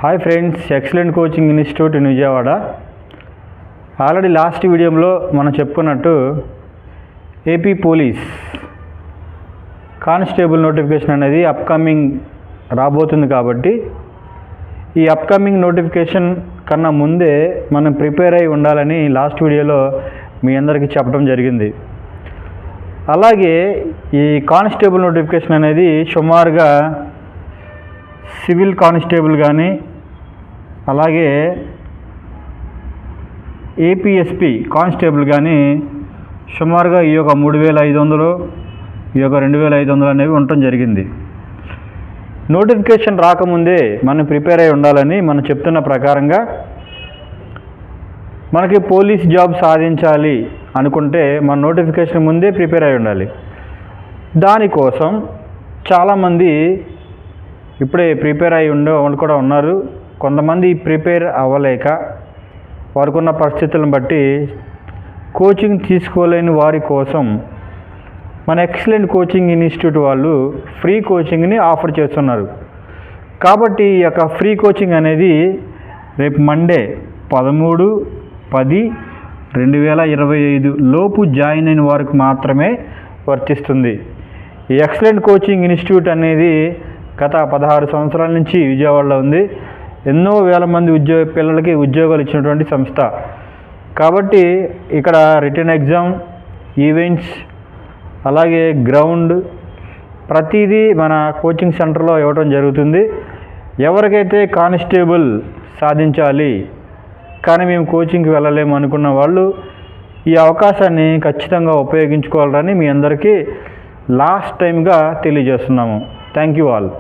Hi friends, excellent coaching institute in Vijayawada. Already last వీడియోలో మనం చెప్పుకున్నట్టు ఏపీ పోలీస్ కానిస్టేబుల్ నోటిఫికేషన్ అనేది అప్కమింగ్ రాబోతుంది. కాబట్టి ఈ అప్కమింగ్ నోటిఫికేషన్ కన్నా ముందే మనం ప్రిపేర్ అయి ఉండాలని లాస్ట్ వీడియోలో మీ అందరికీ చెప్పడం జరిగింది. అలాగే ఈ కానిస్టేబుల్ నోటిఫికేషన్ అనేది సుమారుగా సివిల్ కానిస్టేబుల్ కానీ అలాగే ఏపీఎస్పి కానిస్టేబుల్ కానీ సుమారుగా ఈ యొక్క 3500 ఈ యొక్క 2500 అనేవి ఉండటం జరిగింది. నోటిఫికేషన్ రాకముందే మనం ప్రిపేర్ అయి ఉండాలని మనం చెప్తున్న ప్రకారంగా మనకి పోలీస్ జాబ్ సాధించాలి అనుకుంటే మన నోటిఫికేషన్ ముందే ప్రిపేర్ అయి ఉండాలి. దానికోసం చాలామంది ఇప్పుడే ప్రిపేర్ అయి ఉండే వాళ్ళు కూడా ఉన్నారు. కొంతమంది ప్రిపేర్ అవ్వలేక వారికున్న పరిస్థితులను బట్టి కోచింగ్ తీసుకోలేని వారి కోసం మన ఎక్సలెంట్ కోచింగ్ ఇన్స్టిట్యూట్ వాళ్ళు ఫ్రీ కోచింగ్ని ఆఫర్ చేస్తున్నారు. కాబట్టి ఈ యొక్క ఫ్రీ కోచింగ్ అనేది రేపు మండే 13/10/2025 లోపు జాయిన్ అయిన వారికి మాత్రమే వర్తిస్తుంది. ఈ ఎక్సలెంట్ కోచింగ్ ఇన్స్టిట్యూట్ అనేది గత 16 సంవత్సరాల నుంచి విజయవాడలో ఉంది. ఎన్నో వేల మంది పిల్లలకి ఉద్యోగాలు ఇచ్చినటువంటి సంస్థ. కాబట్టి ఇక్కడ రిటన్ ఎగ్జామ్, ఈవెంట్స్, అలాగే గ్రౌండ్ ప్రతిదీ మన కోచింగ్ సెంటర్లో ఇవ్వడం జరుగుతుంది. ఎవరికైతే కానిస్టేబుల్ సాధించాలి కానీ మేము కోచింగ్కి వెళ్ళలేము అనుకున్న వాళ్ళు ఈ అవకాశాన్ని ఖచ్చితంగా ఉపయోగించుకోవాలని మీ అందరికీ లాస్ట్ టైంగా తెలియజేస్తున్నాము. Thank you all.